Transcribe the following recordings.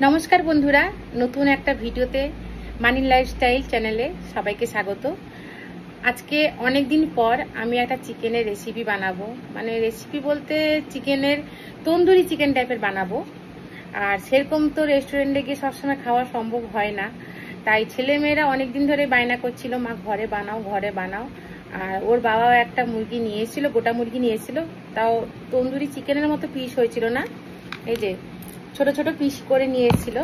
নমস্কার বন্ধুরা, নতুন একটা ভিডিওতে মানি লাইফস্টাইল চ্যানেলে সবাইকে স্বাগত। আজকে অনেক দিন পর আমি একটা চিকেনের রেসিপি বানাবো, মানে রেসিপি বলতে চিকেনের তন্দুরি চিকেন টাইপের বানাবো। আর সেরকম তো রেস্টুরেন্টে গিয়ে সবসময় খাওয়া সম্ভব হয় না, তাই ছেলেমেয়েরা অনেক দিন ধরে বায়না করছিল, মা ঘরে বানাও ঘরে বানাও। আর ওর বাবাও একটা মুরগি নিয়ে এসেছিল, গোটা মুরগি নিয়ে এসেছিল, তাও তন্দুরি চিকেনের মতো পিস হয়েছিল না, এই যে ছোট ছোট পিস করে নিয়ে এসেছিল।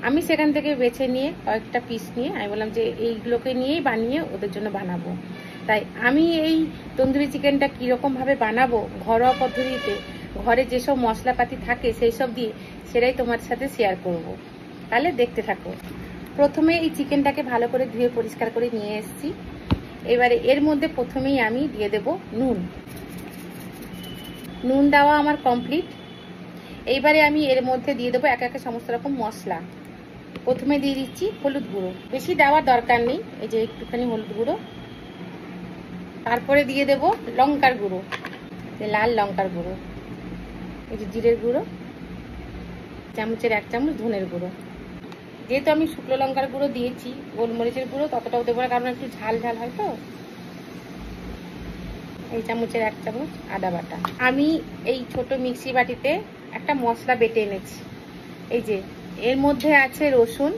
আমি সেখান থেকে বেছে নিয়ে কয়েকটা পিস নিয়ে আমি বললাম যে এইগুলোকে নিয়েই বানিয়ে ওদের জন্য বানাবো। তাই আমি এই তন্দুরি চিকেনটা কীরকমভাবে বানাবো ঘরোয়া পদ্ধতিতে, ঘরে যেসব মশলাপাতি থাকে সেই সব দিয়ে, সেটাই তোমার সাথে শেয়ার করব। তাহলে দেখতে থাকো। প্রথমে এই চিকেনটাকে ভালো করে ধুয়ে পরিষ্কার করে নিয়ে এসেছি। এবারে এর মধ্যে প্রথমেই আমি দিয়ে দেব নুন। নুন দেওয়া আমার কমপ্লিট। এইবারে আমি এর মধ্যে দিয়ে দেবো এক একে সমস্ত রকম মশলা। প্রথমে দিয়ে দিচ্ছি হলুদ গুঁড়ো, বেশি দেওয়ার দরকার নেই, এই যে একটুখানি হলুদ গুঁড়ো। তারপরে দিয়ে দেব লঙ্কার গুঁড়ো, লাল লঙ্কার গুঁড়ো, এই যে জিরের গুঁড়ো, চামচের 1 চামচ ধনের গুঁড়ো। যেহেতু আমি শুকনো লঙ্কার গুঁড়ো দিয়েছি, গোলমরিচের গুঁড়ো ততটাও দেবো না, কারণ একটু ঝাল ঝাল হয় তো। এই চামচের 1 চামচ আদা বাটা। আমি এই ছোট মিক্সি বাটিতে একটা মশলা বেটে এনেছি। এই যে এর মধ্যে আছে রসুন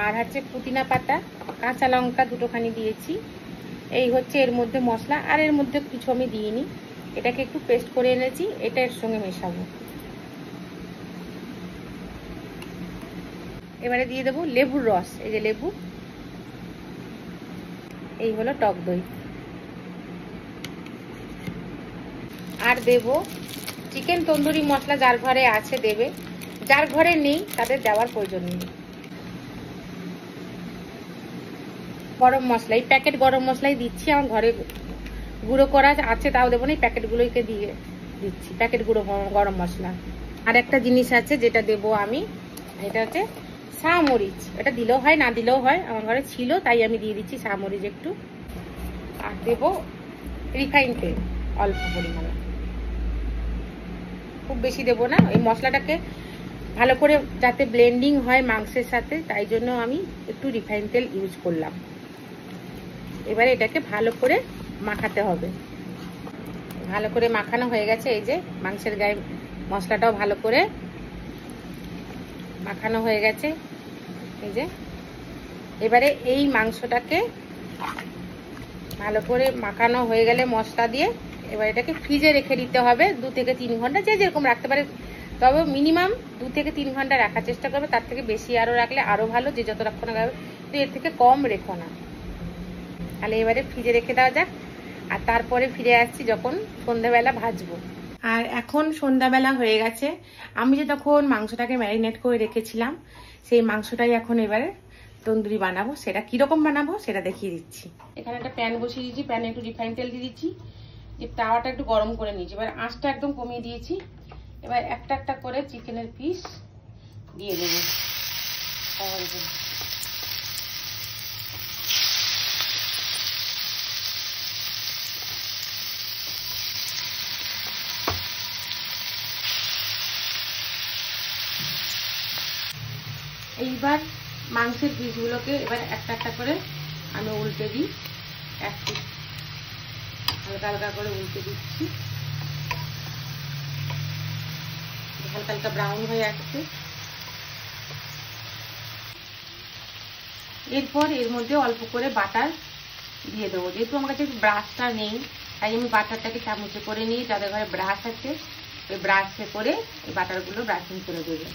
আর হচ্ছে পুদিনা পাতা, কাঁচা লঙ্কা দুটোখানি দিয়েছি। এই হচ্ছে এর মধ্যে মশলা, আর এর মধ্যে কিছু আমি দিইনি, এটাকে একটু পেস্ট করে এনেছি, এটা এর সঙ্গে মেশাবো। এবারে দিয়ে দেবো লেবুর রস, এই যে লেবু, এই হলো টক দই। আর দেব চিকেন তন্দুরি মশলা, যার ঘরে আছে দেবে, যার ঘরে নেই তাদের দেওয়ার প্রয়োজন নেই। গরম মশলা, এই প্যাকেট গরম মশলাই দিচ্ছি, আমার ঘরে গুঁড়ো করা আছে তাও দেবো না, এই প্যাকেটগুলোকে দিয়ে দিচ্ছি, প্যাকেট গুঁড়ো গরম মশলা। আর একটা জিনিস আছে যেটা দেবো আমি, এটা হচ্ছে শাহমরিচ। এটা দিলেও হয় না দিলেও হয়, আমার ঘরে ছিল তাই আমি দিয়ে দিচ্ছি শাহমরিচ একটু। আর দেবো রিফাইন তেল অল্প পরিমাণে, খুব বেশি দেবো না। এই মশলাটাকে ভালো করে যাতে ব্লেন্ডিং হয় মাংসের সাথে, তাই জন্য আমি একটু রিফাইন তেল ইউজ করলাম। এবারে এটাকে ভালো করে মাখাতে হবে। ভালো করে মাখানো হয়ে গেছে, এই যে মাংসের গায়ে মশলাটাও ভালো করে মাখানো হয়ে গেছে। এই যে এবারে এই মাংসটাকে ভালো করে মাখানো হয়ে গেলে মশলা দিয়ে, এবার এটাকে ফ্রিজে রেখে দিতে হবে 2 থেকে 3 ঘন্টা, যে যেরকম রাখতে পারে, তবে মিনিমাম 2 থেকে 3 ঘন্টা রাখার চেষ্টা করবে। তার থেকে বেশি আরও রাখলে আরও ভালো, যে যত রাখো না রাখবে, তো এর থেকে কম রেখো না। তাহলে এবারে ফ্রিজে রেখে দেওয়া যাক, আর তারপরে ফিরে আসছি যখন সন্ধ্যাবেলা ভাজবো। আর এখন সন্ধ্যাবেলা হয়ে গেছে, আমি যে তখন মাংসটাকে ম্যারিনেট করে রেখেছিলাম, সেই মাংসটাই এখন এবারে তন্দুরি বানাবো। সেটা কিরকম বানাবো সেটা দেখিয়ে দিচ্ছি। এখানে একটা প্যান বসিয়ে দিয়েছি, প্যানে একটু রিফাইন তেল দিয়ে দিচ্ছি, যে তাওয়াটা একটু গরম করে নিয়েছি। এবার আঁচটা একদম কমিয়ে দিয়েছি। এবার একটা একটা করে চিকেনের পিস দিয়ে দেবো। এইবার মাংসের পিসগুলোকে এবার একটা একটা করে আমি উল্টে দিই, একটু হালকা হালকা করে উল্টে দিচ্ছি, হালকা হালকা ব্রাউন হয়ে আসছে। এরপর এর মধ্যে অল্প করে বাটার দিয়ে দেবো। যেহেতু আমার কাছে ব্রাশটা নেই, তাই আমি বাটারটাকে চামচে করে নিয়ে, যাদের ঘরে ব্রাশ আছে ওই ব্রাশে করে এই বাটারগুলো ব্রাশিং করে দেবে।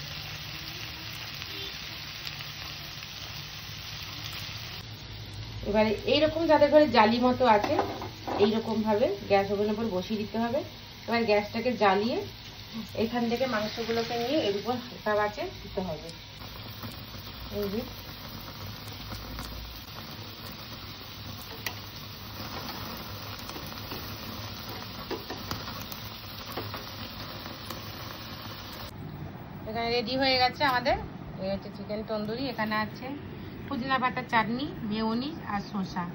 এবারে এইরকম যাদের ঘরে জালি মতো আছে, এইরকম ভাবে গ্যাস ওভেনের উপর বসিয়ে দিতে হবে। এবার গ্যাসটাকে জ্বালিয়ে এখান থেকে মাংসগুলোকে নিয়ে এর উপর হালকা আঁচে দিতে হবে। এই যে এখানে রেডি হয়ে গেছে আমাদের, এই হচ্ছে চিকেন তন্দুরি। এখানে আছে পুদিনা পাতার চাটনি, মেয়োনিজ আর শসা।